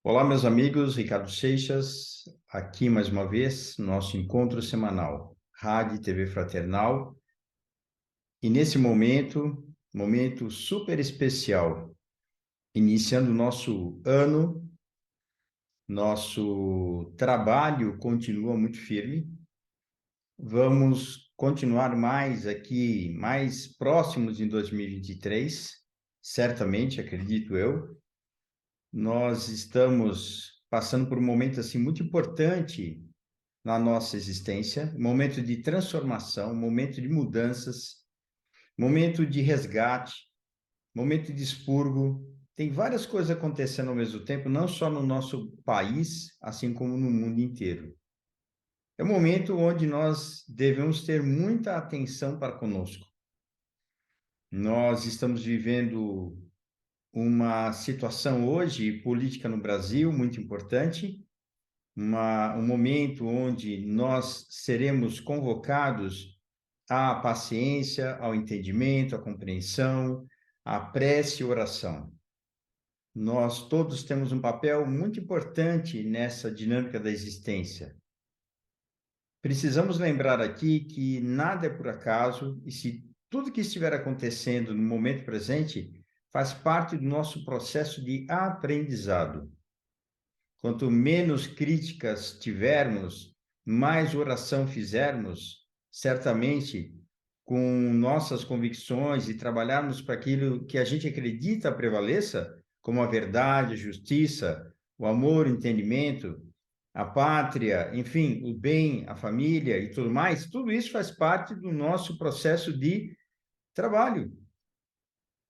Olá, meus amigos, Ricardo Seixas, aqui mais uma vez, nosso encontro semanal, Rádio e TV Fraternal. E nesse momento super especial, iniciando o nosso ano, nosso trabalho continua muito firme. Vamos continuar mais próximos em 2023, certamente, acredito eu. Nós estamos passando por um momento assim muito importante na nossa existência, um momento de transformação, um momento de mudanças, um momento de resgate, um momento de expurgo. Tem várias coisas acontecendo ao mesmo tempo, não só no nosso país, assim como no mundo inteiro. É um momento onde nós devemos ter muita atenção para conosco. Nós estamos vivendo uma situação hoje política no Brasil muito importante, um momento onde nós seremos convocados à paciência, ao entendimento, à compreensão, à prece e oração. Nós todos temos um papel muito importante nessa dinâmica da existência. Precisamos lembrar aqui que nada é por acaso e se tudo que estiver acontecendo no momento presente faz parte do nosso processo de aprendizado. Quanto menos críticas tivermos, mais oração fizermos, certamente com nossas convicções e trabalharmos para aquilo que a gente acredita prevaleça, como a verdade, a justiça, o amor, o entendimento, a pátria, enfim, o bem, a família e tudo mais, tudo isso faz parte do nosso processo de trabalho,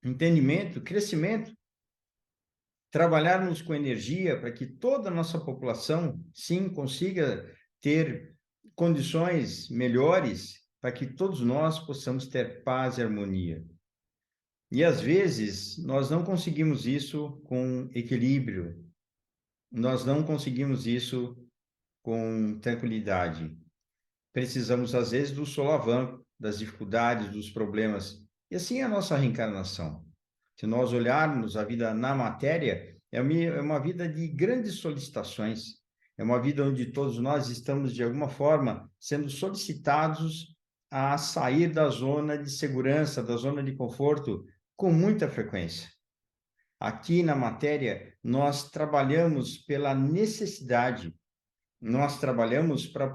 entendimento, crescimento. Trabalharmos com energia para que toda a nossa população, sim, consiga ter condições melhores para que todos nós possamos ter paz e harmonia. E, às vezes, nós não conseguimos isso com equilíbrio, nós não conseguimos isso com tranquilidade. Precisamos, às vezes, do solavanco, das dificuldades, dos problemas. E assim é a nossa reencarnação. Se nós olharmos a vida na matéria, é uma vida de grandes solicitações. É uma vida onde todos nós estamos, de alguma forma, sendo solicitados a sair da zona de segurança, da zona de conforto, com muita frequência. Aqui na matéria, nós trabalhamos pela necessidade, nós trabalhamos para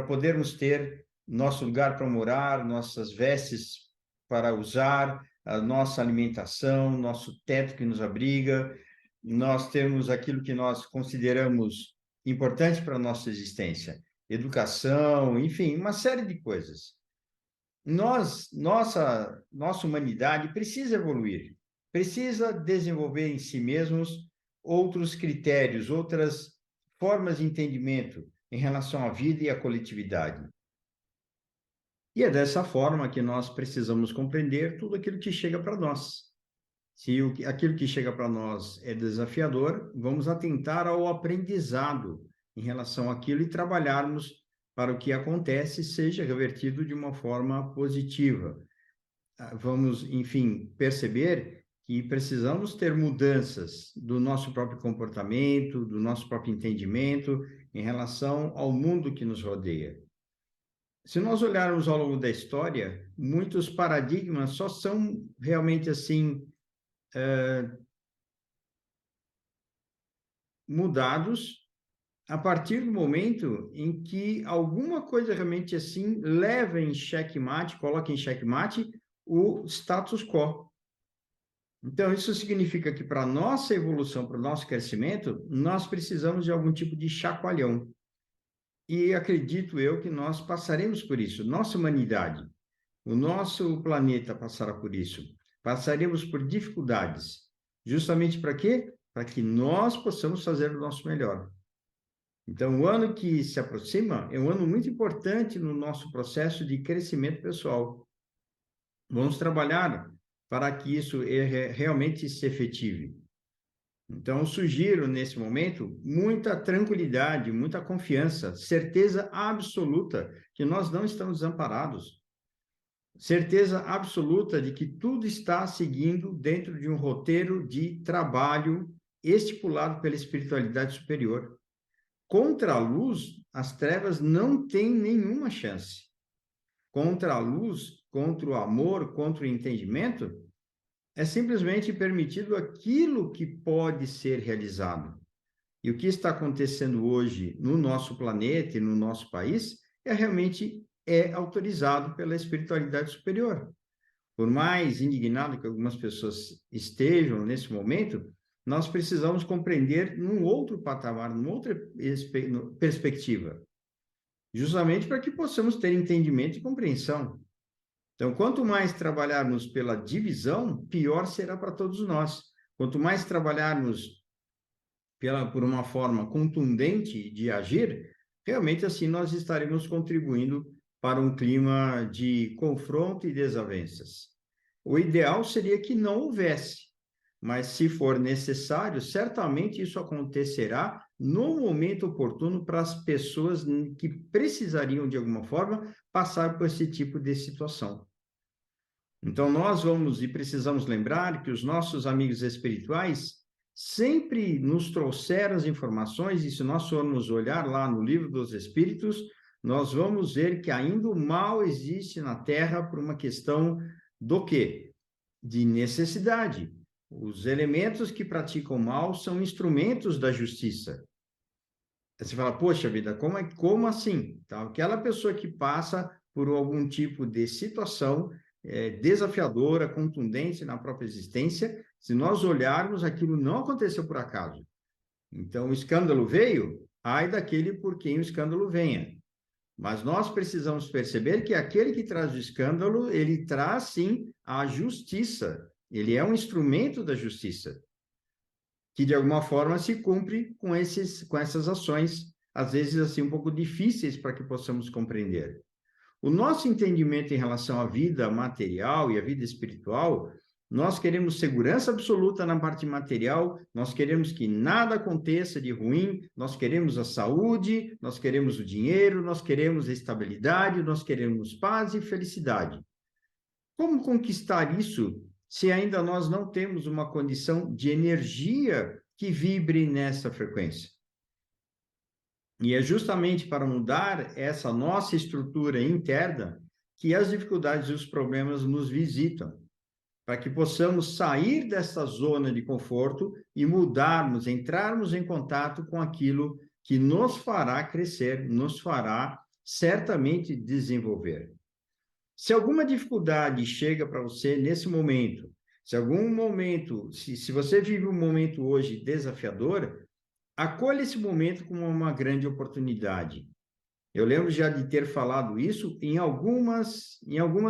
podermos ter nosso lugar para morar, nossas vestes para usar, a nossa alimentação, nosso teto que nos abriga, nós temos aquilo que nós consideramos importante para a nossa existência, educação, enfim, uma série de coisas. Nossa humanidade precisa evoluir, precisa desenvolver em si mesmos outros critérios, outras formas de entendimento em relação à vida e à coletividade. E é dessa forma que nós precisamos compreender tudo aquilo que chega para nós. Se aquilo que chega para nós é desafiador, vamos atentar ao aprendizado em relação àquilo e trabalharmos para o que acontece seja revertido de uma forma positiva. Vamos, enfim, perceber que precisamos ter mudanças do nosso próprio comportamento, do nosso próprio entendimento em relação ao mundo que nos rodeia. Se nós olharmos ao longo da história, muitos paradigmas só são realmente assim mudados a partir do momento em que alguma coisa realmente assim leva em xeque-mate, coloca em xeque-mate o status quo. Então, isso significa que para a nossa evolução, para o nosso crescimento, nós precisamos de algum tipo de chacoalhão. E acredito eu que nós passaremos por isso, nossa humanidade, o nosso planeta passará por isso. Passaremos por dificuldades. Justamente para quê? Para que nós possamos fazer o nosso melhor. Então, o ano que se aproxima é um ano muito importante no nosso processo de crescimento pessoal. Vamos trabalhar para que isso realmente se efetive. Então, sugiro nesse momento muita tranquilidade, muita confiança, certeza absoluta que nós não estamos desamparados. Certeza absoluta de que tudo está seguindo dentro de um roteiro de trabalho estipulado pela espiritualidade superior. Contra a luz, as trevas não têm nenhuma chance. Contra a luz, contra o amor, contra o entendimento, é simplesmente permitido aquilo que pode ser realizado. E o que está acontecendo hoje no nosso planeta e no nosso país realmente autorizado pela espiritualidade superior. Por mais indignado que algumas pessoas estejam nesse momento, nós precisamos compreender num outro patamar, numa outra perspectiva, justamente para que possamos ter entendimento e compreensão. Então, quanto mais trabalharmos pela divisão, pior será para todos nós. Quanto mais trabalharmos por uma forma contundente de agir, realmente assim nós estaremos contribuindo para um clima de confronto e desavenças. O ideal seria que não houvesse, mas se for necessário, certamente isso acontecerá no momento oportuno para as pessoas que precisariam, de alguma forma, passar por esse tipo de situação. Então, nós vamos e precisamos lembrar que os nossos amigos espirituais sempre nos trouxeram as informações, e se nós formos olhar lá no Livro dos Espíritos, nós vamos ver que ainda o mal existe na Terra por uma questão do quê? De necessidade. Os elementos que praticam mal são instrumentos da justiça. Você fala, poxa vida, como assim? Então, aquela pessoa que passa por algum tipo de situação desafiadora, contundente na própria existência, se nós olharmos, aquilo não aconteceu por acaso. Então, o escândalo veio, ai daquele por quem o escândalo venha. Mas nós precisamos perceber que aquele que traz o escândalo, ele traz, sim, a justiça. Ele é um instrumento da justiça, que de alguma forma se cumpre com essas ações, às vezes assim um pouco difíceis para que possamos compreender. O nosso entendimento em relação à vida material e à vida espiritual, nós queremos segurança absoluta na parte material, nós queremos que nada aconteça de ruim, nós queremos a saúde, nós queremos o dinheiro, nós queremos a estabilidade, nós queremos paz e felicidade. Como conquistar isso se ainda nós não temos uma condição de energia que vibre nessa frequência? E é justamente para mudar essa nossa estrutura interna que as dificuldades e os problemas nos visitam, para que possamos sair dessa zona de conforto e mudarmos, entrarmos em contato com aquilo que nos fará crescer, nos fará certamente desenvolver. Se alguma dificuldade chega para você nesse momento, se algum momento, se você vive um momento hoje desafiador, acolha esse momento como uma grande oportunidade. Eu lembro já de ter falado isso em algumas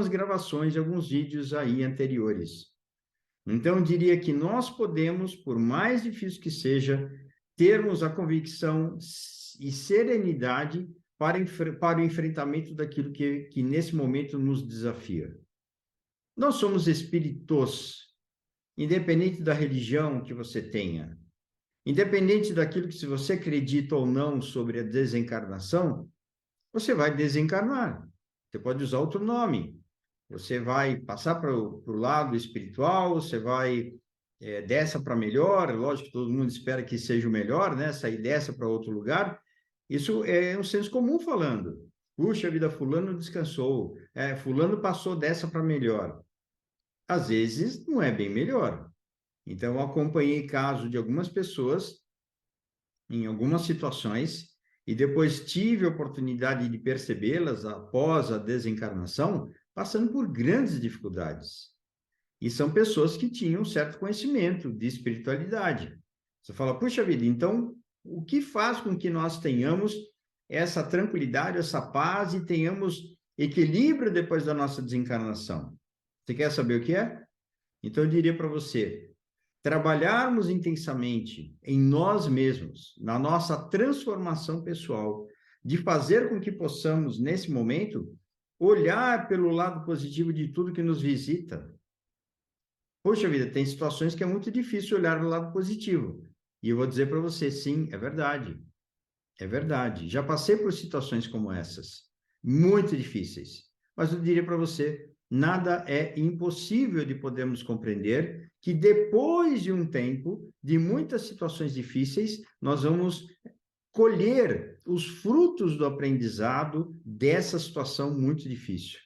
gravações, alguns vídeos aí anteriores. Então, eu diria que nós podemos, por mais difícil que seja, termos a convicção e serenidade para o enfrentamento daquilo que nesse momento nos desafia. Nós somos espíritos, independente da religião que você tenha, independente daquilo que se você acredita ou não sobre a desencarnação, você vai desencarnar. Você pode usar outro nome. Você vai passar para o lado espiritual, você vai dessa para melhor, lógico que todo mundo espera que seja o melhor, né? Sair dessa para outro lugar. Isso é um senso comum falando. Puxa vida, fulano descansou, fulano passou dessa para melhor. Às vezes não é bem melhor. Então, eu acompanhei casos de algumas pessoas em algumas situações e depois tive a oportunidade de percebê-las após a desencarnação, passando por grandes dificuldades. E são pessoas que tinham um certo conhecimento de espiritualidade. Você fala, puxa vida, então o que faz com que nós tenhamos essa tranquilidade, essa paz e tenhamos equilíbrio depois da nossa desencarnação? Você quer saber o que é? Então eu diria para você, trabalharmos intensamente em nós mesmos, na nossa transformação pessoal, de fazer com que possamos, nesse momento, olhar pelo lado positivo de tudo que nos visita. Poxa vida, tem situações que é muito difícil olhar do lado positivo. E eu vou dizer para você, sim, é verdade. É verdade. Já passei por situações como essas, muito difíceis. Mas eu diria para você, nada é impossível de podermos compreender que depois de um tempo, de muitas situações difíceis, nós vamos colher os frutos do aprendizado dessa situação muito difícil.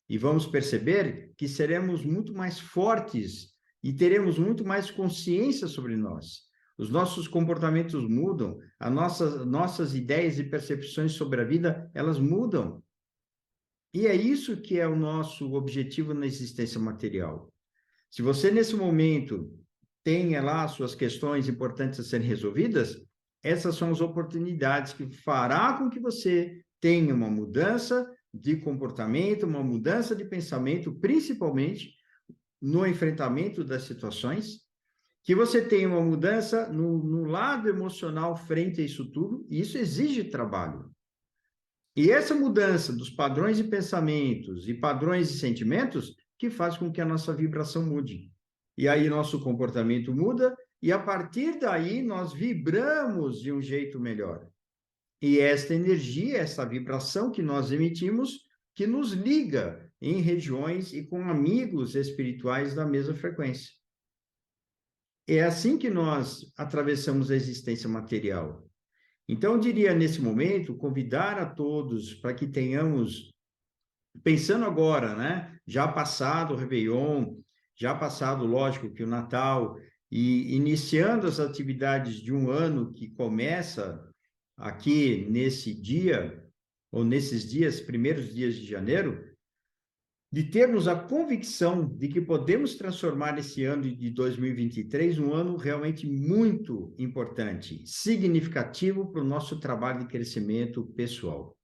E vamos perceber que seremos muito mais fortes e teremos muito mais consciência sobre nós. Os nossos comportamentos mudam, as nossas ideias e percepções sobre a vida, elas mudam. E é isso que é o nosso objetivo na existência material. Se você, nesse momento, tenha lá suas questões importantes a serem resolvidas, essas são as oportunidades que fará com que você tenha uma mudança de comportamento, uma mudança de pensamento, principalmente no enfrentamento das situações, que você tenha uma mudança no lado emocional frente a isso tudo, e isso exige trabalho. E essa mudança dos padrões de pensamentos e padrões de sentimentos que faz com que a nossa vibração mude. E aí nosso comportamento muda e a partir daí nós vibramos de um jeito melhor. E esta energia, essa vibração que nós emitimos, que nos liga em regiões e com amigos espirituais da mesma frequência. É assim que nós atravessamos a existência material. Então, eu diria, nesse momento, convidar a todos para que tenhamos, pensando agora, né? Já passado o Réveillon, já passado, lógico, que o Natal, e iniciando as atividades de um ano que começa aqui nesse dia, ou nesses dias, primeiros dias de janeiro, de termos a convicção de que podemos transformar esse ano de 2023 um ano realmente muito importante, significativo para o nosso trabalho de crescimento pessoal.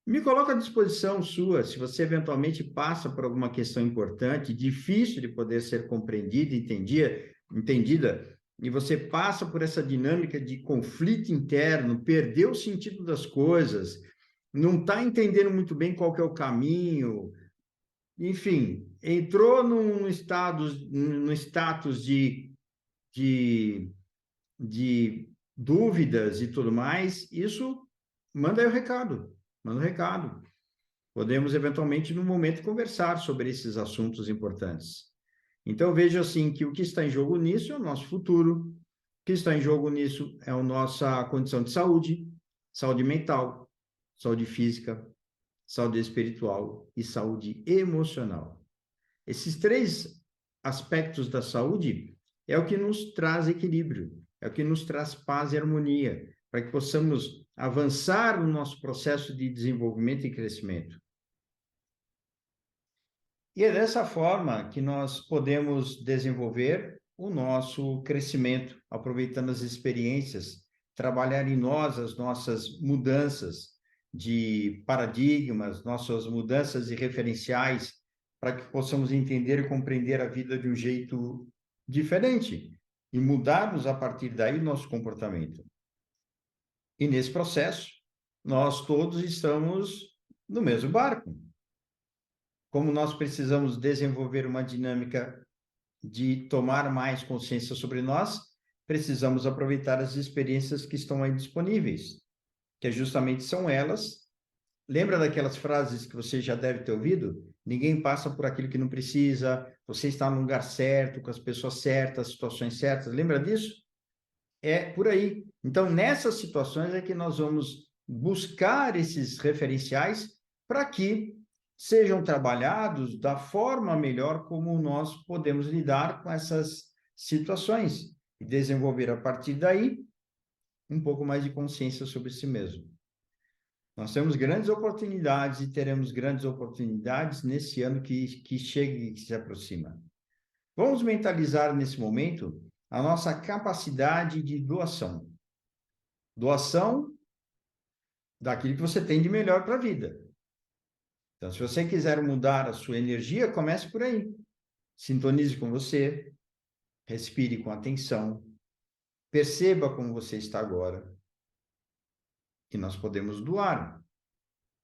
Me coloco à disposição sua, se você eventualmente passa por alguma questão importante, difícil de poder ser compreendida, entendida, e você passa por essa dinâmica de conflito interno, perdeu o sentido das coisas, não está entendendo muito bem qual que é o caminho, enfim, entrou no status de dúvidas e tudo mais, isso manda aí o recado, manda o recado. Podemos, eventualmente, no momento, conversar sobre esses assuntos importantes. Então, vejo assim que o que está em jogo nisso é o nosso futuro, o que está em jogo nisso é a nossa condição de saúde, saúde mental, saúde física, saúde espiritual e saúde emocional. Esses três aspectos da saúde é o que nos traz equilíbrio, é o que nos traz paz e harmonia, para que possamos avançar no nosso processo de desenvolvimento e crescimento. E é dessa forma que nós podemos desenvolver o nosso crescimento, aproveitando as experiências, trabalhar em nós as nossas mudanças de paradigmas, nossas mudanças de referenciais, para que possamos entender e compreender a vida de um jeito diferente e mudarmos a partir daí o nosso comportamento. E nesse processo, nós todos estamos no mesmo barco. Como nós precisamos desenvolver uma dinâmica de tomar mais consciência sobre nós, precisamos aproveitar as experiências que estão aí disponíveis, que justamente são elas. Lembra daquelas frases que você já deve ter ouvido? Ninguém passa por aquilo que não precisa, você está no lugar certo, com as pessoas certas, situações certas. Lembra disso? É por aí. Então, nessas situações é que nós vamos buscar esses referenciais para que sejam trabalhados da forma melhor como nós podemos lidar com essas situações e desenvolver a partir daí um pouco mais de consciência sobre si mesmo. Nós temos grandes oportunidades e teremos grandes oportunidades nesse ano que chega e que se aproxima. Vamos mentalizar nesse momento a nossa capacidade de doação. Doação daquilo que você tem de melhor para a vida. Então, se você quiser mudar a sua energia, comece por aí. Sintonize com você, respire com atenção, perceba como você está agora. E nós podemos doar.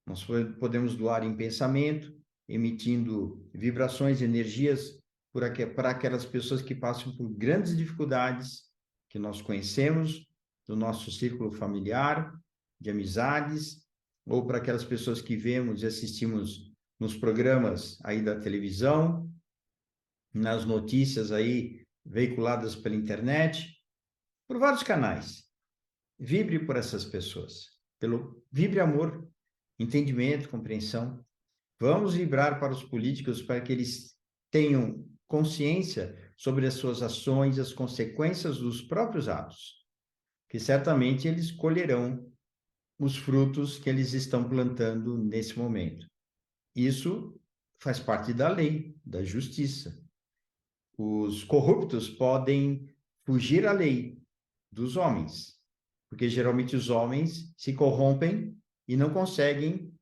Nós podemos doar em pensamento, emitindo vibrações, energias para aquelas pessoas que passam por grandes dificuldades que nós conhecemos, do nosso círculo familiar, de amizades, ou para aquelas pessoas que vemos e assistimos nos programas aí da televisão, nas notícias aí veiculadas pela internet, por vários canais. Vibre por essas pessoas, vibre amor, entendimento, compreensão. Vamos vibrar para os políticos para que eles tenham consciência sobre as suas ações, as consequências dos próprios atos, que certamente eles colherão os frutos que eles estão plantando nesse momento. Isso faz parte da lei, da justiça. Os corruptos podem fugir à lei dos homens, porque geralmente os homens se corrompem e não conseguem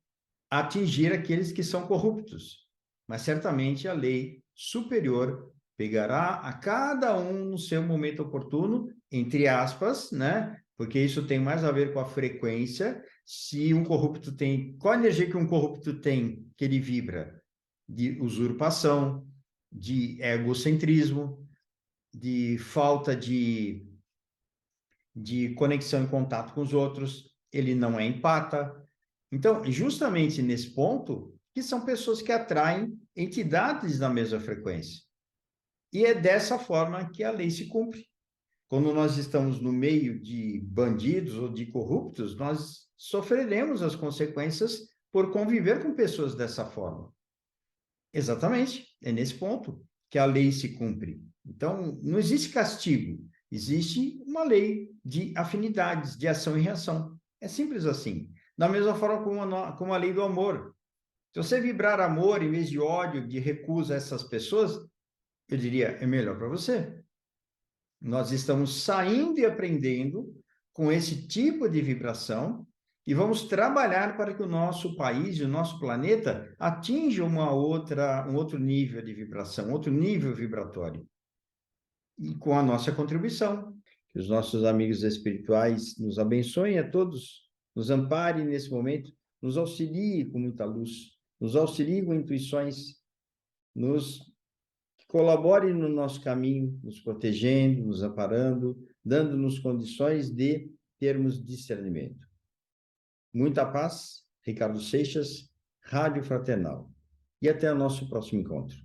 atingir aqueles que são corruptos. Mas certamente a lei superior pegará a cada um no seu momento oportuno, entre aspas, né? Porque isso tem mais a ver com a frequência. Se um corrupto tem, qual a energia que um corrupto tem que ele vibra? De usurpação, de egocentrismo, de falta de conexão e contato com os outros, ele não é empata. Então, justamente nesse ponto, que são pessoas que atraem entidades na mesma frequência. E é dessa forma que a lei se cumpre. Quando nós estamos no meio de bandidos ou de corruptos, nós sofreremos as consequências por conviver com pessoas dessa forma. Exatamente, é nesse ponto que a lei se cumpre. Então, não existe castigo, existe uma lei de afinidades, de ação e reação. É simples assim. Da mesma forma como a lei do amor. Se você vibrar amor em vez de ódio, de recusa a essas pessoas, eu diria, é melhor para você. Nós estamos saindo e aprendendo com esse tipo de vibração e vamos trabalhar para que o nosso país e o nosso planeta atinja um outro nível de vibração, outro nível vibratório. E com a nossa contribuição. Que os nossos amigos espirituais nos abençoem a todos, nos amparem nesse momento, nos auxiliem com muita luz, nos auxiliem com intuições, nos colaborem no nosso caminho, nos protegendo, nos amparando, dando-nos condições de termos discernimento. Muita paz, Ricardo Seixas, Rádio Fraternal. E até o nosso próximo encontro.